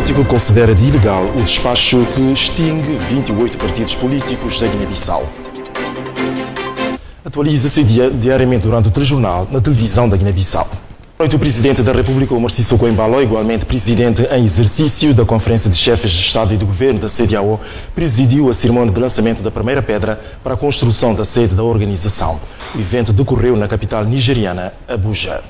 político considera de ilegal o despacho que extingue 28 partidos políticos da Guiné-Bissau. Atualiza-se diariamente durante o telejornal na televisão da Guiné-Bissau. O Presidente da República, Omar Sissoko Embalo, igualmente Presidente em exercício da Conferência de Chefes de Estado e de Governo da CEDEAO, presidiu a cerimônia de lançamento da primeira pedra para a construção da sede da organização. O evento decorreu na capital nigeriana, Abuja.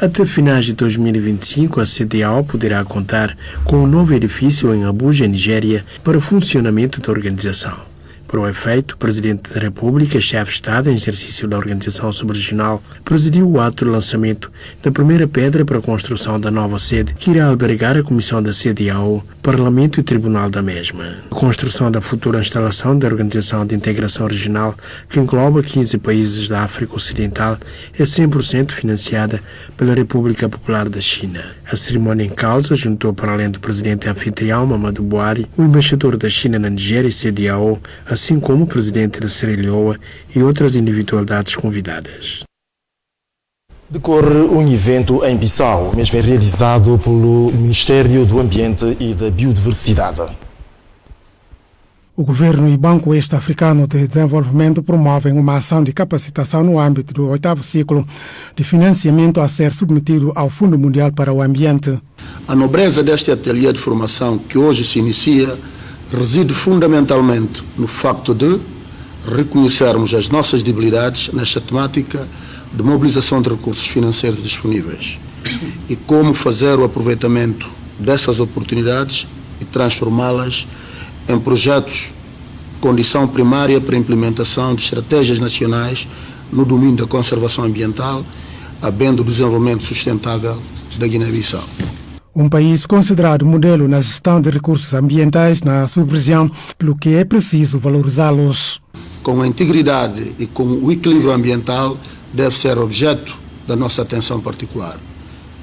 Até finais de 2025, a CEDEAO poderá contar com um novo edifício em Abuja, Nigéria, para o funcionamento da organização. Por o efeito, o Presidente da República, chefe de Estado em exercício da Organização Subregional, presidiu o ato de lançamento da primeira pedra para a construção da nova sede, que irá albergar a Comissão da CEDEAO, Parlamento e Tribunal da mesma. A construção da futura instalação da Organização de Integração Regional, que engloba 15 países da África Ocidental, é 100% financiada pela República Popular da China. A cerimônia em causa juntou, para além do Presidente anfitrião, Mamadou Buhari, o embaixador da China na Nigéria e CEDEAO, assim como o presidente da Sierra Leoa e outras individualidades convidadas. Decorre um evento em Bissau, mesmo realizado pelo Ministério do Ambiente e da Biodiversidade. O Governo e Banco Oeste-Africano de Desenvolvimento promovem uma ação de capacitação no âmbito do 8º ciclo de financiamento a ser submetido ao Fundo Mundial para o Ambiente. A nobreza deste ateliê de formação que hoje se inicia reside fundamentalmente no facto de reconhecermos as nossas debilidades nesta temática de mobilização de recursos financeiros disponíveis e como fazer o aproveitamento dessas oportunidades e transformá-las em projetos, condição primária para a implementação de estratégias nacionais no domínio da conservação ambiental, habendo o desenvolvimento sustentável da Guiné-Bissau. Um país considerado modelo na gestão de recursos ambientais na sub-região, pelo que é preciso valorizá-los. Com a integridade e com o equilíbrio ambiental deve ser objeto da nossa atenção particular.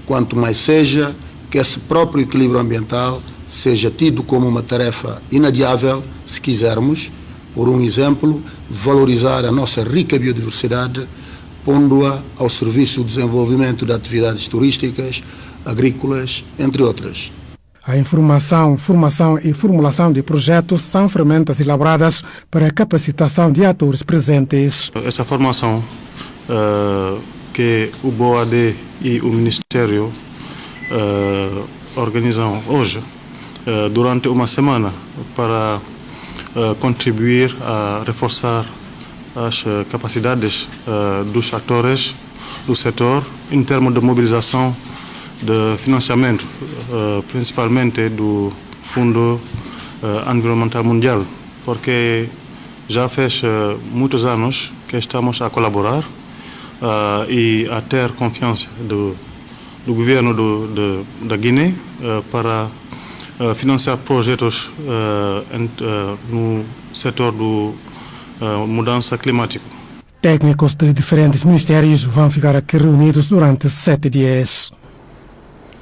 Quanto mais seja que esse próprio equilíbrio ambiental seja tido como uma tarefa inadiável, se quisermos, por um exemplo, valorizar a nossa rica biodiversidade, pondo-a ao serviço do desenvolvimento de atividades turísticas, agrícolas, entre outras. A informação, formação e formulação de projetos são ferramentas elaboradas para a capacitação de atores presentes. Essa formação que o BOAD e o Ministério organizam hoje durante uma semana para contribuir a reforçar as capacidades dos atores do setor em termos de mobilização de financiamento, principalmente do Fundo Environmental Mundial, porque já faz muitos anos que estamos a colaborar e a ter confiança do governo da Guiné para financiar projetos no setor da mudança climática. Técnicos de diferentes ministérios vão ficar aqui reunidos durante 7 dias.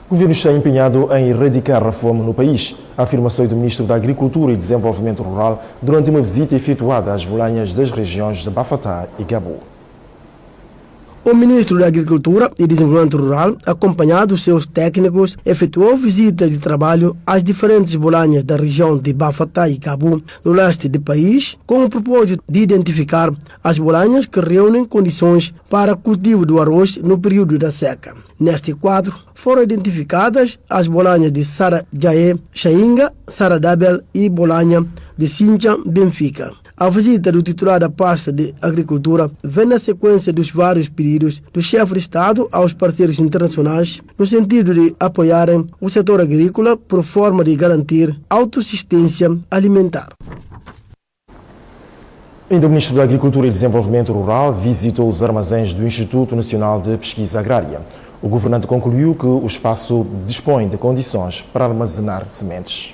O governo está empenhado em erradicar a fome no país. A afirmação do Ministro da Agricultura e Desenvolvimento Rural durante uma visita efetuada às bolanhas das regiões de Bafatá e Gabu. O Ministro da Agricultura e Desenvolvimento Rural, acompanhado dos seus técnicos, efetuou visitas de trabalho às diferentes bolanhas da região de Bafatá e Gabu, no leste do país, com o propósito de identificar as bolanhas que reúnem condições para cultivo do arroz no período da seca. Neste quadro, foram identificadas as bolanhas de Sara Jaé, Xainga, Sara Dabel e bolanha de Sincha, Benfica. A visita do titular da pasta de Agricultura vem na sequência dos vários pedidos do chefe de Estado aos parceiros internacionais no sentido de apoiarem o setor agrícola por forma de garantir autossustência alimentar. Ainda o Ministro da Agricultura e Desenvolvimento Rural visitou os armazéns do Instituto Nacional de Pesquisa Agrária. O governante concluiu que o espaço dispõe de condições para armazenar sementes.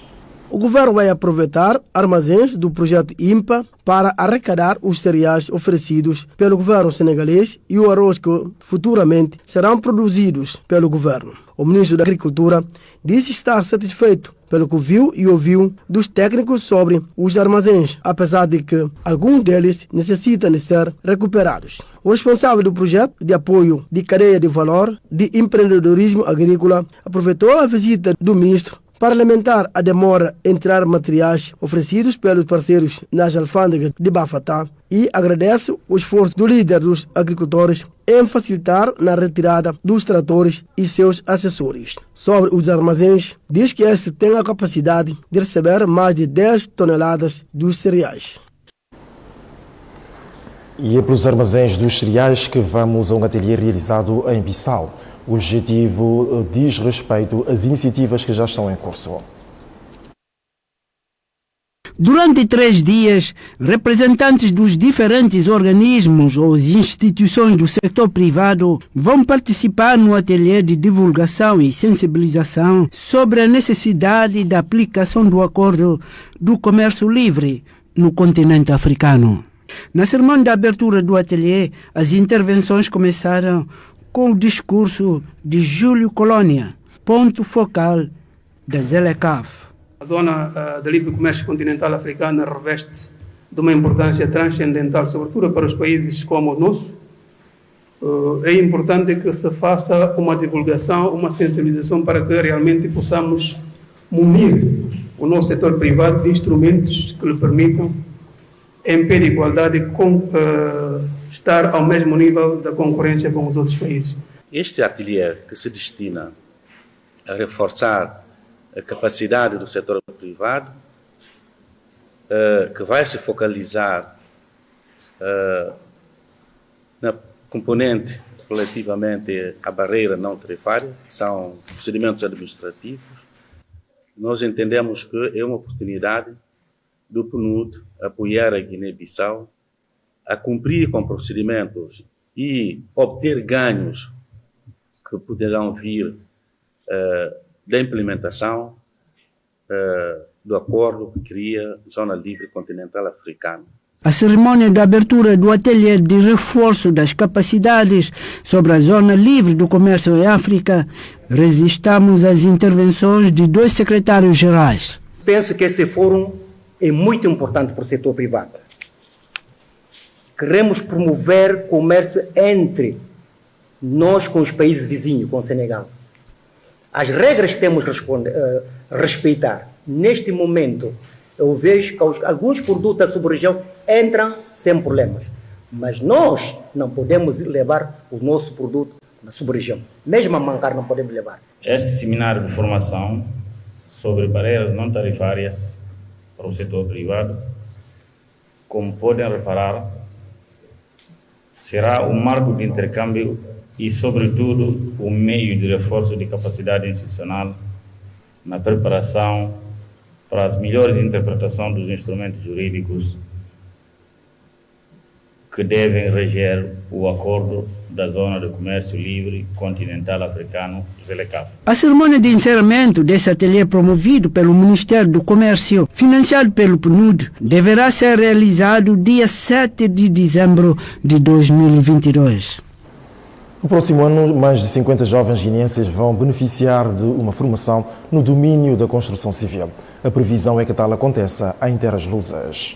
O governo vai aproveitar armazéns do projeto IMPA para arrecadar os cereais oferecidos pelo governo senegalês e o arroz que futuramente serão produzidos pelo governo. O ministro da Agricultura disse estar satisfeito pelo que viu e ouviu dos técnicos sobre os armazéns, apesar de que alguns deles necessitam de ser recuperados. O responsável do projeto de apoio de cadeia de valor de empreendedorismo agrícola aproveitou a visita do ministro para lamentar a demora em tirar materiais oferecidos pelos parceiros nas alfândegas de Bafatá e agradece o esforço do líder dos agricultores em facilitar na retirada dos tratores e seus acessórios. Sobre os armazéns, diz que este tem a capacidade de receber mais de 10 toneladas dos cereais. E é para os armazéns dos cereais que vamos a um ateliê realizado em Bissau. O objetivo diz respeito às iniciativas que já estão em curso. Durante 3 dias, representantes dos diferentes organismos ou instituições do setor privado vão participar no ateliê de divulgação e sensibilização sobre a necessidade da aplicação do Acordo do Comércio Livre no continente africano. Na cerimônia de abertura do ateliê, as intervenções começaram com o discurso de Júlio Colônia, ponto focal da ZLECAf. A zona de livre comércio continental africana reveste de uma importância transcendental, sobretudo para os países como o nosso. É importante que se faça uma divulgação, uma sensibilização para que realmente possamos munir o nosso setor privado de instrumentos que lhe permitam, em pé de igualdade, estar ao mesmo nível da concorrência com os outros países. Este ateliê que se destina a reforçar a capacidade do setor privado, que vai se focalizar na componente relativamente à barreira não tarifária, que são procedimentos administrativos, nós entendemos que é uma oportunidade do PNUD apoiar a Guiné-Bissau a cumprir com procedimentos e obter ganhos que poderão vir da implementação do acordo que cria a Zona Livre Continental Africana. A cerimônia de abertura do ateliê de reforço das capacidades sobre a Zona Livre do Comércio em África, resistamos às intervenções de 2 secretários-gerais. Penso que esse fórum é muito importante para o setor privado. Queremos promover comércio entre nós com os países vizinhos, com o Senegal. As regras que temos que respeitar. Neste momento, eu vejo que alguns produtos da sub-região entram sem problemas. Mas nós não podemos levar o nosso produto na sub-região. Mesmo a mancar não podemos levar. Este seminário de formação sobre barreiras não tarifárias para o setor privado, como podem reparar, será um marco de intercâmbio e, sobretudo, um meio de reforço de capacidade institucional na preparação para as melhores interpretações dos instrumentos jurídicos que devem reger o Acordo da Zona de Comércio Livre Continental Africano, ZLECAf. A cerimônia de encerramento desse ateliê promovido pelo Ministério do Comércio, financiado pelo PNUD, deverá ser realizado dia 7 de dezembro de 2022. No próximo ano, mais de 50 jovens guineenses vão beneficiar de uma formação no domínio da construção civil. A previsão é que tal aconteça em Terras Lusas.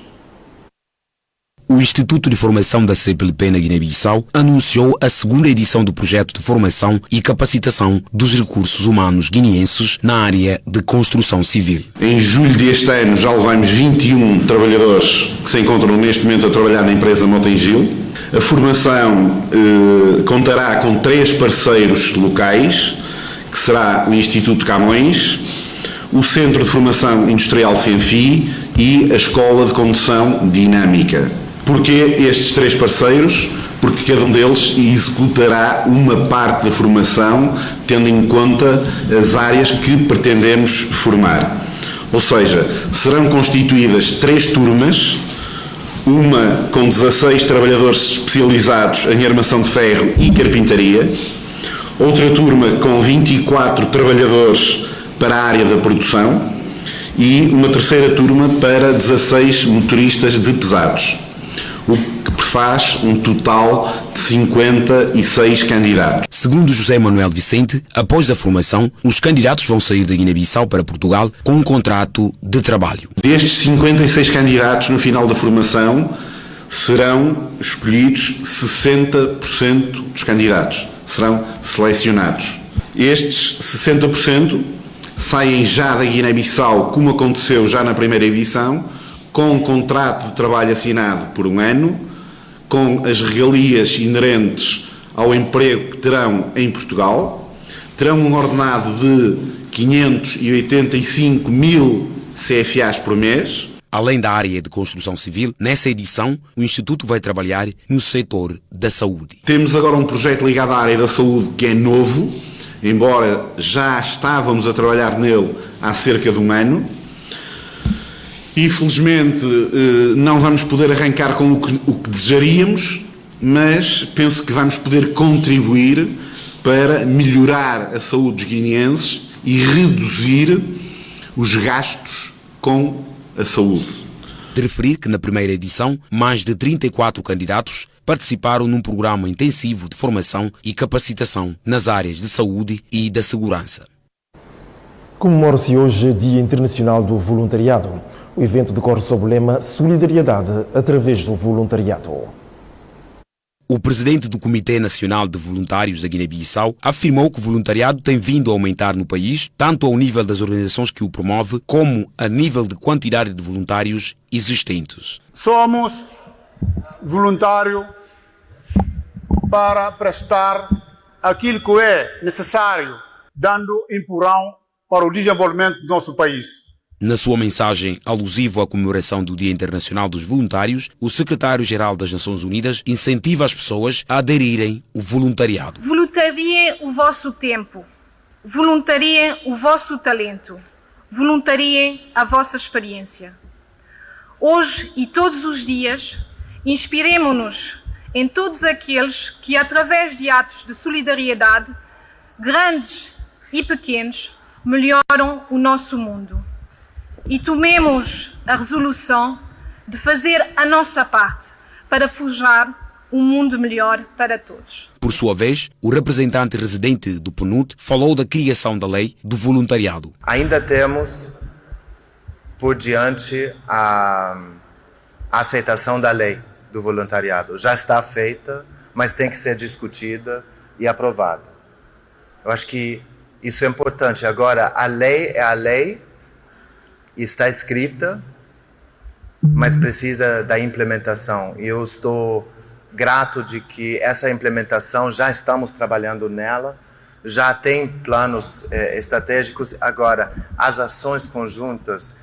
O Instituto de Formação da CPLP na Guiné-Bissau anunciou a segunda edição do projeto de formação e capacitação dos recursos humanos guineenses na área de construção civil. Em julho deste ano já levamos 21 trabalhadores que se encontram neste momento a trabalhar na empresa Motengil. A formação contará com 3 parceiros locais, que será o Instituto Camões, o Centro de Formação Industrial Senfi e a Escola de Condução Dinâmica. Porquê estes 3 parceiros? Porque cada um deles executará uma parte da formação, tendo em conta as áreas que pretendemos formar. Ou seja, serão constituídas 3 turmas, uma com 16 trabalhadores especializados em armação de ferro e carpintaria, outra turma com 24 trabalhadores para a área da produção e uma terceira turma para 16 motoristas de pesados. O que faz um total de 56 candidatos. Segundo José Manuel Vicente, após a formação, os candidatos vão sair da Guiné-Bissau para Portugal com um contrato de trabalho. Destes 56 candidatos, no final da formação, serão escolhidos 60% dos candidatos, serão selecionados. Estes 60% saem já da Guiné-Bissau, como aconteceu já na primeira edição, com um contrato de trabalho assinado por 1 ano, com as regalias inerentes ao emprego que terão em Portugal, terão um ordenado de 585 mil CFAs por mês. Além da área de construção civil, nessa edição, o Instituto vai trabalhar no setor da saúde. Temos agora um projeto ligado à área da saúde que é novo, embora já estávamos a trabalhar nele há cerca de 1 ano. Infelizmente, não vamos poder arrancar com o que desejaríamos, mas penso que vamos poder contribuir para melhorar a saúde dos guineenses e reduzir os gastos com a saúde. De referir que na primeira edição, mais de 34 candidatos participaram num programa intensivo de formação e capacitação nas áreas de saúde e da segurança. Comemora-se hoje Dia Internacional do Voluntariado. O evento decorre sob o lema Solidariedade através do voluntariado. O presidente do Comitê Nacional de Voluntários da Guiné-Bissau afirmou que o voluntariado tem vindo a aumentar no país, tanto ao nível das organizações que o promovem, como a nível de quantidade de voluntários existentes. Somos voluntários para prestar aquilo que é necessário, dando empurrão para o desenvolvimento do nosso país. Na sua mensagem alusiva à comemoração do Dia Internacional dos Voluntários, o secretário-geral das Nações Unidas incentiva as pessoas a aderirem ao voluntariado. Voluntariem o vosso tempo, voluntariem o vosso talento, voluntariem a vossa experiência. Hoje e todos os dias, inspiremo-nos em todos aqueles que, através de atos de solidariedade, grandes e pequenos, melhoram o nosso mundo. E tomemos a resolução de fazer a nossa parte para forjar um mundo melhor para todos. Por sua vez, o representante residente do PNUD falou da criação da lei do voluntariado. Ainda temos por diante a aceitação da lei do voluntariado. Já está feita, mas tem que ser discutida e aprovada. Eu acho que isso é importante. Agora, a lei é a lei, está escrita, mas precisa da implementação. E eu estou grato de que essa implementação, já estamos trabalhando nela, já tem planos estratégicos. Agora, as ações conjuntas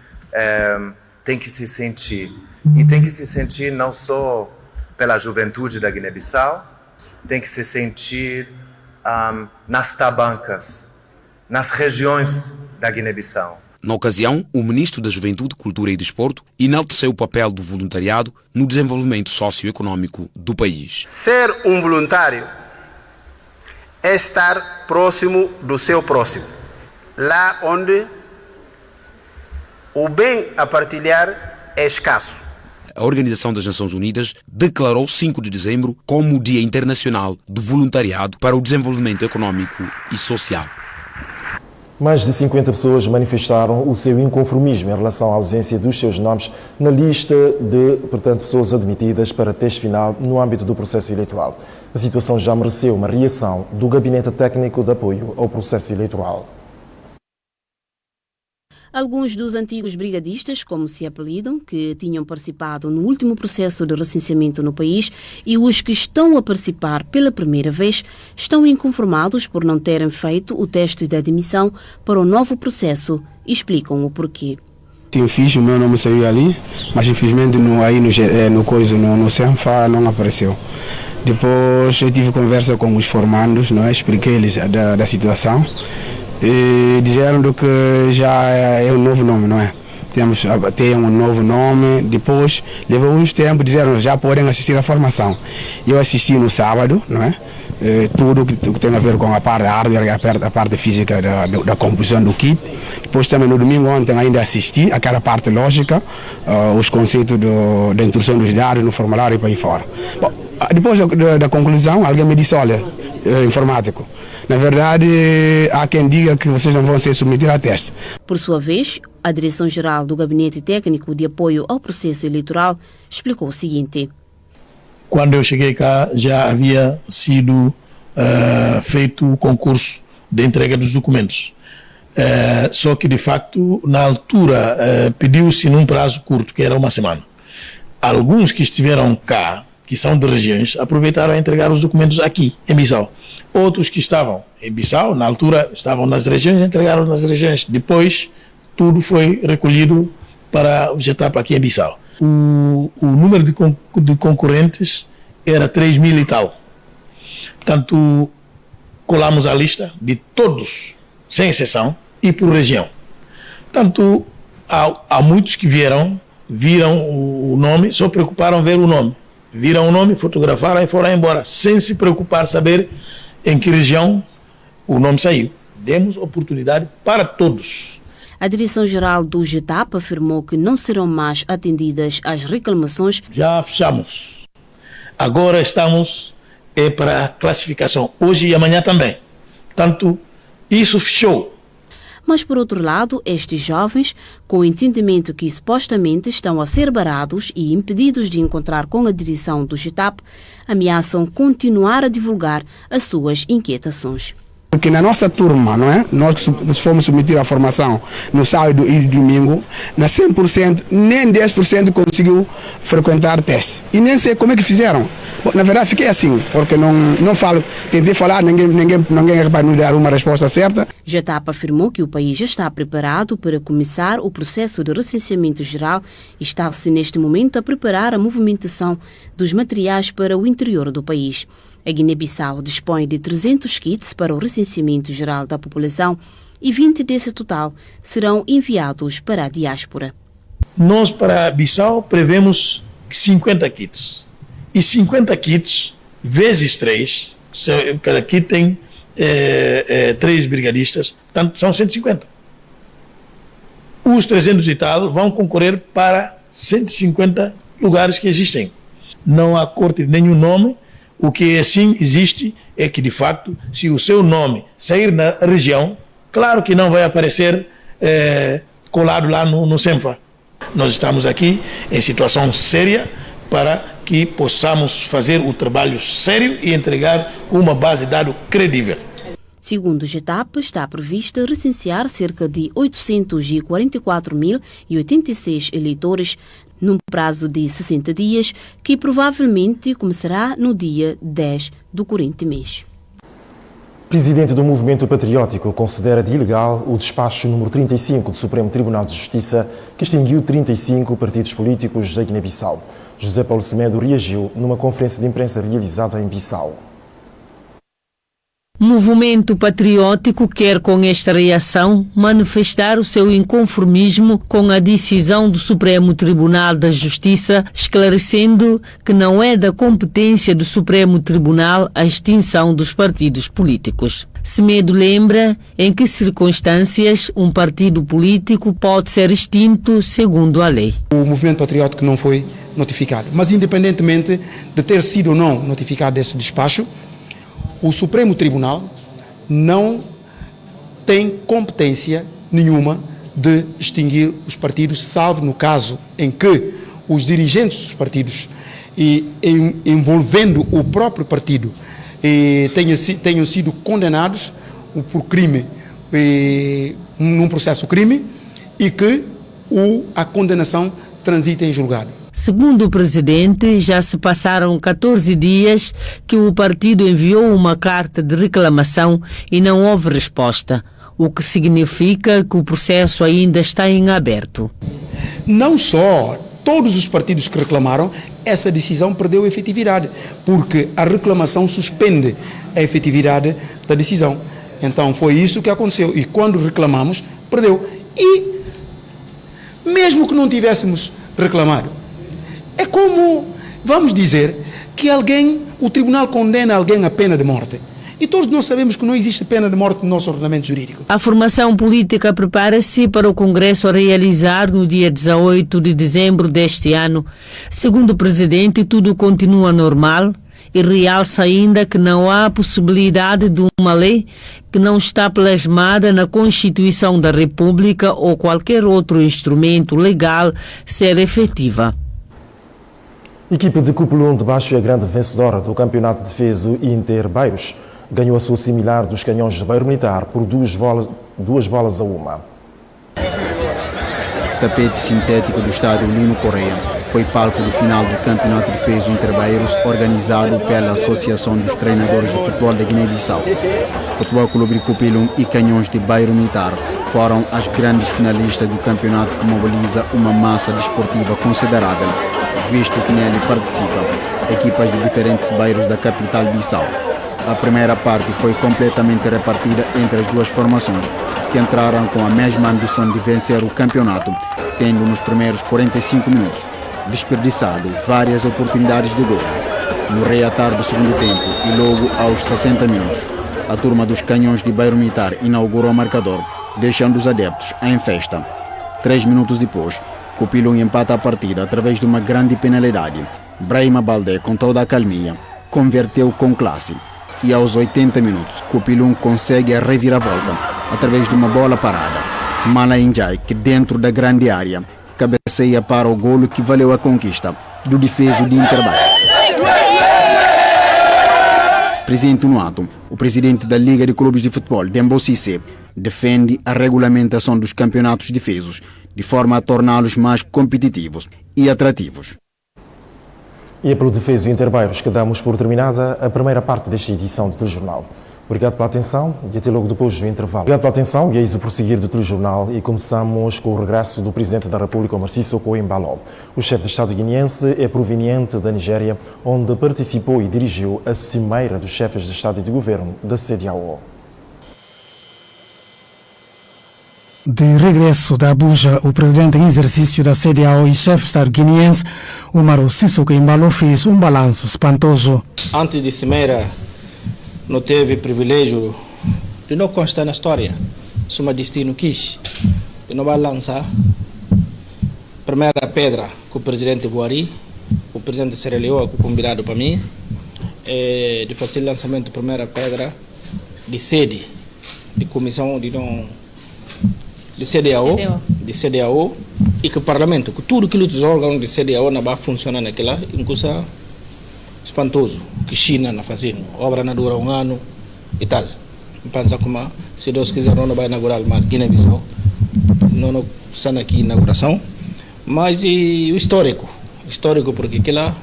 têm que se sentir. E tem que se sentir não só pela juventude da Guiné-Bissau, tem que se sentir nas tabancas, nas regiões da Guiné-Bissau. Na ocasião, o ministro da Juventude, Cultura e Desporto enalteceu o papel do voluntariado no desenvolvimento socioeconômico do país. Ser um voluntário é estar próximo do seu próximo, lá onde o bem a partilhar é escasso. A Organização das Nações Unidas declarou 5 de dezembro como o Dia Internacional do Voluntariado para o Desenvolvimento Econômico e Social. Mais de 50 pessoas manifestaram o seu inconformismo em relação à ausência dos seus nomes na lista de, pessoas admitidas para teste final no âmbito do processo eleitoral. A situação já mereceu uma reação do Gabinete Técnico de Apoio ao Processo Eleitoral. Alguns dos antigos brigadistas, como se apelidam, que tinham participado no último processo de recenseamento no país e os que estão a participar pela primeira vez, estão inconformados por não terem feito o teste de admissão para o novo processo e explicam o porquê. Eu fiz, o meu nome saiu ali, mas infelizmente no CENFA não apareceu. Depois eu tive conversa com os formandos, expliquei-lhes da situação. E disseram que já é um novo nome, não é? Tem um novo nome. Depois levou uns tempos, disseram já podem assistir à formação. Eu assisti no sábado, não é? Tudo que tem a ver com a parte hardware, a parte física da composição do kit. Depois também no domingo ontem ainda assisti aquela parte lógica, os conceitos da introdução dos dados no formulário e para aí fora. Bom, depois da conclusão, alguém me disse, olha, informático, na verdade há quem diga que vocês não vão ser submetidos a teste. Por sua vez, a Direção-Geral do Gabinete Técnico de Apoio ao Processo Eleitoral explicou o seguinte. Quando eu cheguei cá, já havia sido feito o concurso de entrega dos documentos. Só que, de facto, na altura, pediu-se num prazo curto, que era uma semana. Alguns que estiveram cá, que são de regiões, aproveitaram a entregar os documentos aqui, em Bissau. Outros que estavam em Bissau, na altura, estavam nas regiões, entregaram nas regiões. Depois, tudo foi recolhido para o GETAP aqui em Bissau. O número de concorrentes era 3.000 e tal. Portanto, colamos a lista de todos, sem exceção, e por região. Portanto, há muitos que viram o nome, só preocuparam ver o nome. Viram o nome, fotografaram e foram embora, sem se preocupar saber em que região o nome saiu. Demos oportunidade para todos. A Direção-Geral do GETAP afirmou que não serão mais atendidas as reclamações. Já fechamos. Agora estamos para a classificação, hoje e amanhã também. Portanto, isso fechou. Mas, por outro lado, estes jovens, com o entendimento que supostamente estão a ser barados e impedidos de encontrar com a direção do GETAP, ameaçam continuar a divulgar as suas inquietações. Porque na nossa turma, não é? Nós que fomos submetidos à formação no sábado e domingo, na 100%, nem 10% conseguiu frequentar testes. E nem sei como é que fizeram. Bom, na verdade, fiquei assim, porque não falo, tentei falar, ninguém vai nos dar uma resposta certa. GETAP afirmou que o país já está preparado para começar o processo de recenseamento geral e está-se neste momento a preparar a movimentação dos materiais para o interior do país. A Guiné-Bissau dispõe de 300 kits para o recenseamento geral da população e 20 desse total serão enviados para a diáspora. Nós, para a Bissau, prevemos 50 kits. E 50 kits, vezes 3, cada kit tem 3 brigadistas, portanto são 150. Os 300 e tal vão concorrer para 150 lugares que existem. Não há corte de nenhum nome. O que assim existe é que, de facto, se o seu nome sair na região, claro que não vai aparecer colado lá no CENFA. Nós estamos aqui em situação séria para que possamos fazer o trabalho sério e entregar uma base de dados credível. Segundo o GETAP, está prevista recensear cerca de 844.086 eleitores num prazo de 60 dias, que provavelmente começará no dia 10 do corrente mês. O presidente do Movimento Patriótico considera de ilegal o despacho número 35 do Supremo Tribunal de Justiça, que extinguiu 35 partidos políticos da Guiné-Bissau. José Paulo Semedo reagiu numa conferência de imprensa realizada em Bissau. O Movimento Patriótico quer, com esta reação, manifestar o seu inconformismo com a decisão do Supremo Tribunal da Justiça, esclarecendo que não é da competência do Supremo Tribunal a extinção dos partidos políticos. Semedo lembra em que circunstâncias um partido político pode ser extinto segundo a lei. O Movimento Patriótico não foi notificado, mas independentemente de ter sido ou não notificado desse despacho, o Supremo Tribunal não tem competência nenhuma de extinguir os partidos, salvo no caso em que os dirigentes dos partidos, envolvendo o próprio partido, tenham sido condenados por crime, num processo crime, e que a condenação transite em julgado. Segundo o presidente, já se passaram 14 dias que o partido enviou uma carta de reclamação e não houve resposta, o que significa que o processo ainda está em aberto. Não só todos os partidos que reclamaram, essa decisão perdeu efetividade, porque a reclamação suspende a efetividade da decisão. Então foi isso que aconteceu, e quando reclamamos, perdeu. E mesmo que não tivéssemos reclamado. É como, vamos dizer, que o tribunal condena alguém à pena de morte. E todos nós sabemos que não existe pena de morte no nosso ordenamento jurídico. A formação política prepara-se para o Congresso a realizar no dia 18 de dezembro deste ano. Segundo o presidente, tudo continua normal e realça ainda que não há possibilidade de uma lei que não está plasmada na Constituição da República ou qualquer outro instrumento legal ser efetiva. A equipe de Cupulum de Baixo é a grande vencedora do Campeonato de Defeso Interbairos. Ganhou a sua similar dos canhões de Bairro Militar por 2 bolas a 1. Tapete sintético do estádio Lino Correia foi palco do final do Campeonato de Defeso Interbairos organizado pela Associação dos Treinadores de Futebol da Guiné-Bissau. Futebol Clube de Cupulum e Canhões de Bairro Militar foram as grandes finalistas do campeonato que mobiliza uma massa desportiva considerável, visto que nele participam equipas de diferentes bairros da capital Bissau. A primeira parte foi completamente repartida entre as duas formações, que entraram com a mesma ambição de vencer o campeonato, tendo nos primeiros 45 minutos desperdiçado várias oportunidades de gol. No reatar do segundo tempo e logo aos 60 minutos, a turma dos Canhões de Bairro Militar inaugurou o marcador, deixando os adeptos em festa. 3 minutos depois, Cupulum empata a partida através de uma grande penalidade. Brahima Baldé, com toda a calmia, converteu com classe. E aos 80 minutos, Cupulum consegue a reviravolta através de uma bola parada. Mala Injai, que dentro da grande área, cabeceia para o golo que valeu a conquista do defeso de Interbairos. Presente no ato, o presidente da Liga de Clubes de Futebol, Dembo Cissé, defende a regulamentação dos campeonatos defesos de forma a torná-los mais competitivos e atrativos. E é pelo Defeso Interbairos que damos por terminada a primeira parte desta edição do Telejornal. Obrigado pela atenção e até logo depois do intervalo. Obrigado pela atenção e eis o prosseguir do Telejornal e começamos com o regresso do Presidente da República, Omar Sissoko Embalo. O chefe de Estado guineense é proveniente da Nigéria, onde participou e dirigiu a Cimeira dos Chefes de Estado e de Governo da CEDEAO. De regresso da Abuja, o presidente em exercício da CEDEAO e chefe de Estado guineense, Omar Sissoko Embalo, fez um balanço espantoso. Antes de Cimeira, não teve privilégio de não constar na história. Suma destino quis de não balançar. Primeira pedra com o presidente Buhari, o presidente Sierra Leone, convidado para mim, de fazer o lançamento da primeira pedra de sede de comissão de CEDEAO e que o parlamento, que tudo aquilo dos órgãos de CEDEAO não vai funcionar naquela, inclusive espantoso, que China não fazendo, obra não dura 1 ano e tal. Pensa como, se Deus quiser, não vai inaugurar mais Guiné-Bissau, não está aqui inauguração, mas e o histórico porque aquela,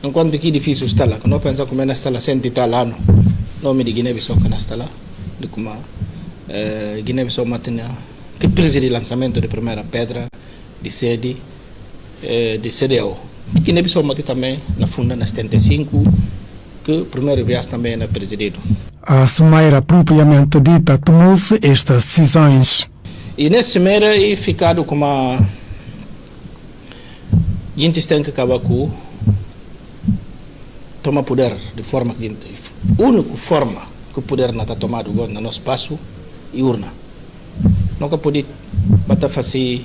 enquanto que difícil está lá, não pensa como está lá 100 e tal ano, nome de Guiné-Bissau que não está lá, de como Guiné-Bissau matina que preside o lançamento da primeira pedra de sede de CEDEAO. Guiné-Bissau matina também na funda na 75 que o primeiro viagem também é presidido. A Cimeira propriamente dita tomou-se estas decisões. E nessa Cimeira é ficado como a gente tem que acabar com tomar poder de forma que a única forma que o poder não está tomado agora no nosso espaço e urna. Nunca pode bater fazer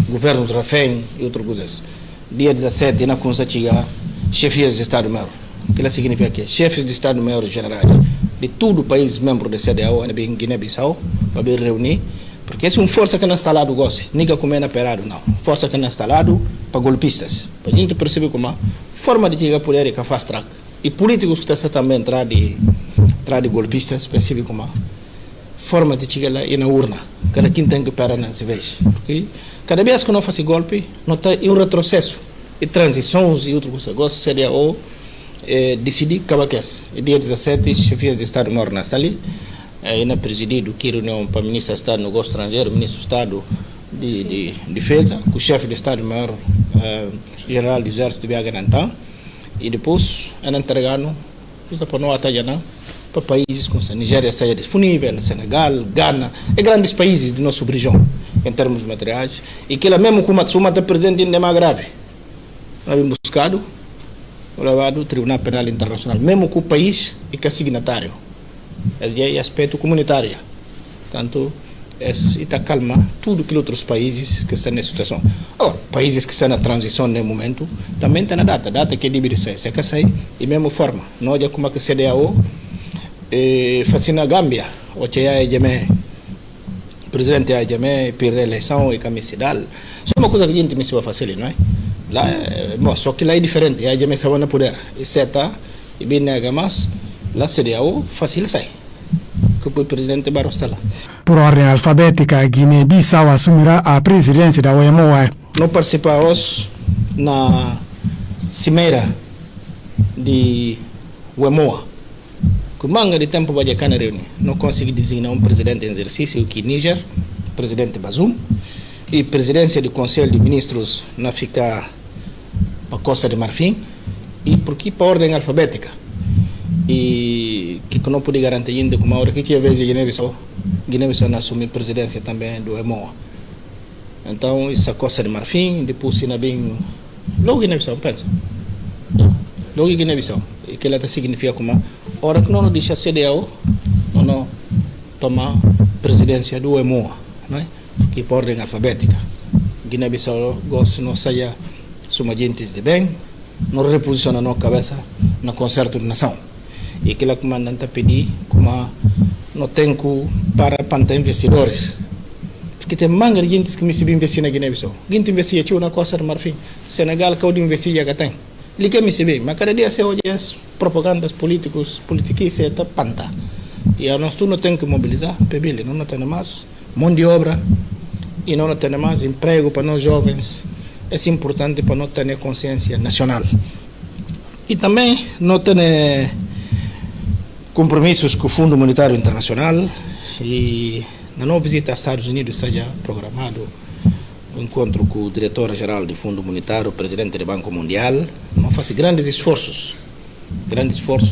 governo de refém e outras coisas. Dia 17, na Consachiga, chefias de Estado-Maior. Que significa que chefes de Estado-Maior generais de todo o país membro da CEDEAO, em Guiné-Bissau, para vir reunir, porque essa é uma força que não está lá do gosto, ninguém come na perado, não. Força que não está lá para golpistas. Para a gente perceber como a forma de chegar poder é que faz track. E políticos que estão também entrar de golpistas, percebe como a forma de chegar lá e na urna. Cada quem tem que parar nessa vez. Porque cada vez que não faz golpe, não tem um retrocesso. E transições e outras coisas. Seria o decidir acabar com isso. E dia 17, chefias de Estado-Maior não estão ali. Ainda presidido que reunião para o ministro de Estado do Negócio Estrangeiro, ministro do Estado de Defesa, com o chefe de Estado-Maior, general do Exército de Biaganantã. E depois, ainda entregando, para não atalhar para países como a Nigéria esteja disponível, Senegal, Ghana, grandes países de nossa região. em termos materiais, e que ela mesmo como a suma está presente ainda é mais grave. Nós vimos buscado, levado ao Tribunal Penal Internacional, mesmo com o país e que é signatário. Esse é aspecto comunitário. Portanto, está calma tudo que outros países que estão nessa situação. Agora, países que estão na transição no momento, também tem a data que deve ser, se é que sai, e mesmo forma. Não é como que CDAO, faz na Gâmbia, o que é o presidente é para reeleição e camicidal. Só uma coisa que a gente me vai fazer, não é? Lá, bom, só que lá é diferente, a gente vai no poder. E seta, e bem nega, mas lá CDAO fácil sai. Que o presidente Barros está lá. Por ordem alfabética, a Guiné-Bissau assumirá a presidência da OMOA. Não participamos na cimeira de OMOA. Que manga de tempo vai cá na reunião. Não consegui designar um presidente em exercício, que Níger, presidente Bazoum, e presidência do Conselho de Ministros na fica para a Costa de Marfim, e por aqui para ordem alfabética. E que não pude garantir ainda como a hora que tinha vez de Guiné-Bissau não assumiu presidência também do EMOA. Então, isso é Costa de Marfim, depois ainda bem logo Guiné-Bissau, pensa. Logo Guiné-Bissau. E que ela significa como a hora que não deixa a CDAO, não toma presidência do EMOA, não é? Que por ordem alfabética. Guiné-Bissau gosta não saia suma gentes de bem, não reposiciona na cabeça no concerto de nação. E aquela comandante pedir como não tem para investidores. Porque tem manga de gente que me se investir na Guiné-Bissau. Gente investir aqui na Costa do Marfim. Senegal que eu investir já tem. Liga me se bem, mas cada dia se olha as propagandas políticos, politiquis é panta. E a nós não tem que mobilizar, pebile, não tem mais mão de obra e não tem mais emprego para nós jovens. É importante para nós ter consciência nacional. E também não tem compromissos com o Fundo Monetário Internacional e na nova visita aos Estados Unidos está já programado um encontro com o diretor-geral do Fundo Monetário, o presidente do Banco Mundial. Não faz grandes esforços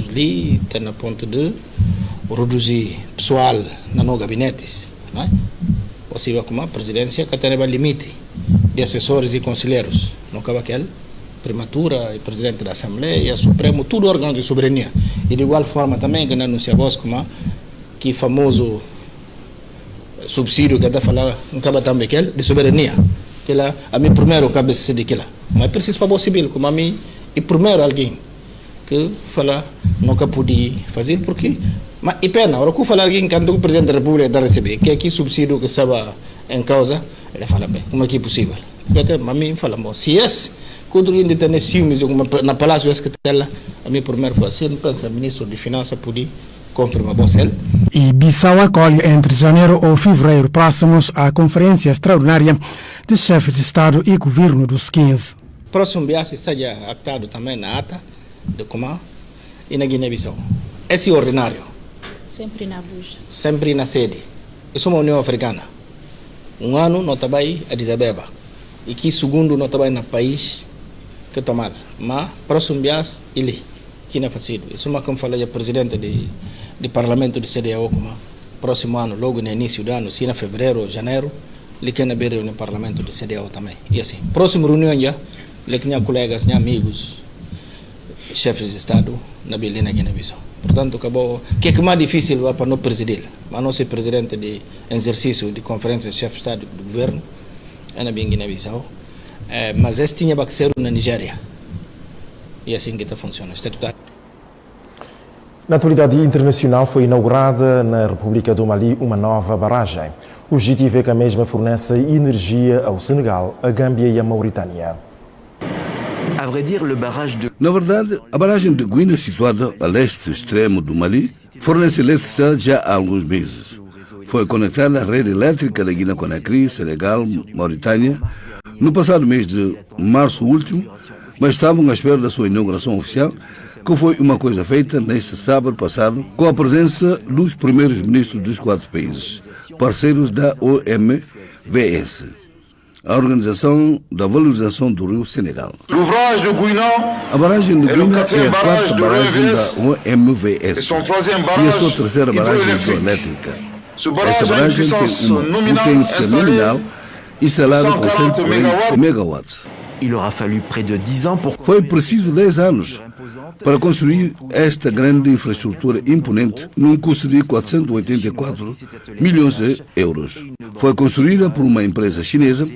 ali, tem na ponto de reduzir pessoal nos nossos gabinetes, não é? Possível como a presidência que tem limite de assessores e conselheiros, não acaba aquele primatura, e presidente da Assembleia, Supremo, tudo órgão de soberania. E de igual forma também que anunciamos como que famoso subsídio que está falando, não acaba também aquele de soberania. Que lá, a mim primeiro cabeça de aquilo. Mas precisa para o civil, como a mim, e primeiro alguém que fala, nunca pude fazer, porque, mas e pena, agora que eu falar alguém que o presidente da República está a receber, que aqui subsídio que estava em causa, ele fala bem, como é que é possível? Porque a mim fala, bom, se esse quando ainda tem ciúmes na Palácio esse que tem lá, a mim primeiro foi assim, pensa, ministro de Finanças podia confirmar você. E Bissau acolhe entre janeiro ou fevereiro próximos a conferência extraordinária de chefes de Estado e Governo dos 15. Próximo viagem seja adaptado também na ata de Comá e na Guiné-Bissau. Esse é ordinário. Sempre na Abuja. Sempre na sede. Isso é uma União Africana. Um ano não está aí a Addis Abeba. E que segundo não está aí no país que tomar. Mas próximo viagem ele que não é fácil. Isso é como falei o presidente do Parlamento de CDAO, como próximo ano, logo no início do ano, se na fevereiro ou janeiro, ele quer ver no Parlamento de CDAO também. E assim, próxima reunião já, ele tinha colegas, tinha amigos, chefes de Estado na Belém, na Guiné-Bissau. Portanto, acabou, que é mais difícil para não presidir, mas não ser presidente de exercício de conferência de chefe de Estado do governo, é na Guiné-Bissau, mas esse tinha que ser na Nigéria. E assim que está funcionando, estatutário. Na atualidade internacional foi inaugurada na República do Mali uma nova barragem. O objetivo é que a mesma forneça energia ao Senegal, a Gâmbia e a Mauritânia. Na verdade, a barragem de Guina, situada a leste extremo do Mali, fornece eletricidade já há alguns meses. Foi conectada à rede elétrica da Guiné-Conakry, Senegal, Mauritânia, no passado mês de março último, mas estavam à espera da sua inauguração oficial, que foi uma coisa feita neste sábado passado, com a presença dos primeiros ministros dos 4 países, parceiros da OMVS, a Organização da Valorização do Rio Senegal. A barragem de Guina é a quarta barragem da OMVS e a sua terceira barragem hidroelétrica. Esta barragem tem uma potência nominal instalada com 140 megawatts. Il aura fallu près de 10 ans pour... Foi preciso 10 anos para construir esta grande infraestrutura imponente num custo de 484 milhões de euros. Foi construída por uma empresa chinesa,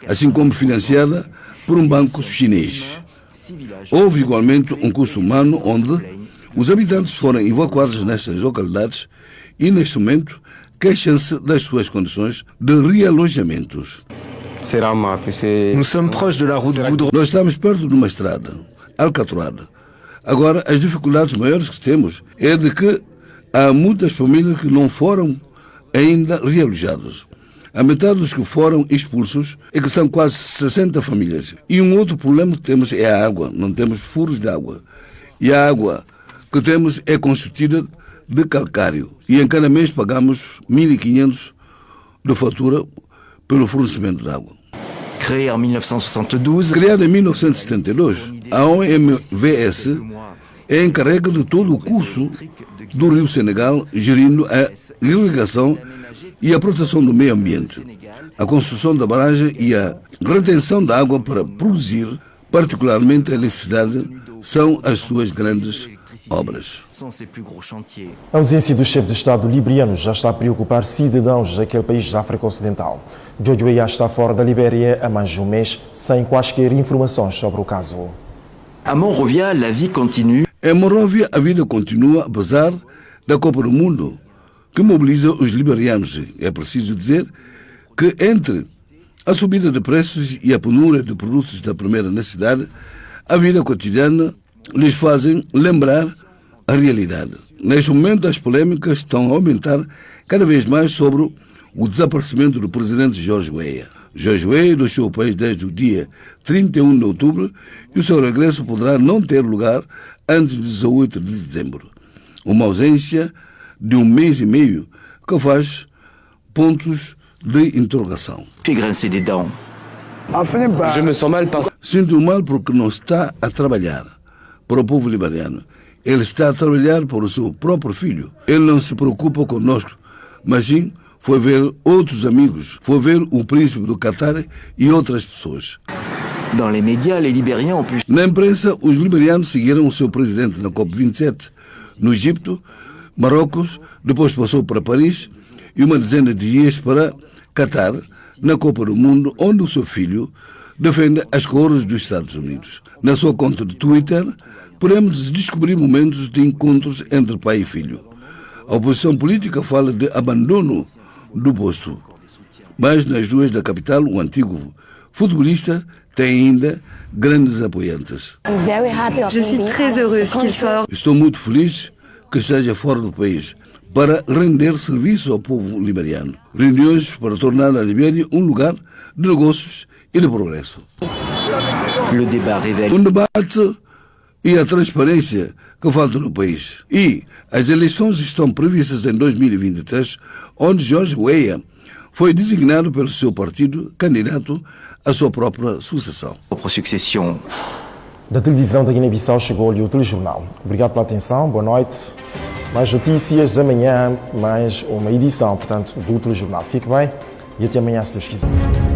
assim como financiada por um banco chinês. Houve igualmente um custo humano onde os habitantes foram evacuados nestas localidades e, neste momento, queixam-se das suas condições de realojamentos. Nous sommes proches de la route Goudron. Nós estamos perto de uma estrada, alcatroada. Agora, as dificuldades maiores que temos é de que há muitas famílias que não foram ainda realojadas. A metade dos que foram expulsos é que são quase 60 famílias. E um outro problema que temos é a água. Não temos furos de água. E a água que temos é constituída de calcário. E em cada mês pagamos 1.500 de fatura pelo fornecimento de água. Créé en 1972, Criada em 1972, a OMVS é encarregue de todo o curso do Rio Senegal, gerindo a irrigação e a proteção do meio ambiente, a construção da barragem e a retenção da água para produzir, particularmente a eletricidade, são as suas grandes obras. A ausência do chefe de Estado liberiano já está a preocupar cidadãos daquele país da África Ocidental. George Weah está fora da Libéria há mais de um mês, sem quaisquer informações sobre o caso. à Monrovia, la vie continue. Em Monrovia, a vida continua, apesar da Copa do Mundo, que mobiliza os liberianos. É preciso dizer que entre a subida de preços e a penúria de produtos da primeira necessidade, a vida cotidiana lhes fazem lembrar a realidade. Neste momento, as polêmicas estão a aumentar cada vez mais sobre o desaparecimento do presidente George Weah. George Weah deixou o país desde o dia 31 de outubro e o seu regresso poderá não ter lugar antes de 18 de setembro. Uma ausência de um mês e meio que faz pontos de interrogação. Je me sens mal parce... Sinto mal porque não está a trabalhar para o povo liberiano. Ele está a trabalhar para o seu próprio filho. Ele não se preocupa conosco, mas sim foi ver outros amigos, foi ver o príncipe do Qatar e outras pessoas. Dans les médias, les Libériens ont pu... Na imprensa, os liberianos seguiram o seu presidente na COP27 no Egito, Marrocos, depois passou para Paris e uma dezena de dias para Qatar, na Copa do Mundo, onde o seu filho defende as cores dos Estados Unidos. Na sua conta de Twitter, podemos descobrir momentos de encontros entre pai e filho. A oposição política fala de abandono do posto. Mas nas ruas da capital, o antigo futebolista tem ainda grandes apoiantes. Je suis très heureuse qu'il soit... Estou muito feliz que esteja fora do país para render serviço ao povo liberiano. Reuniões para tornar a Libéria um lugar de negócios e de progresso. Le débat révèle... Um debate e a transparência que falta no país. E as eleições estão previstas em 2023, onde George Weah foi designado pelo seu partido candidato à sua própria sucessão. Da televisão da Guiné-Bissau chegou-lhe o telejornal. Obrigado pela atenção, boa noite. Mais notícias amanhã, mais uma edição, portanto, do telejornal. Fique bem e até amanhã, se Deus quiser.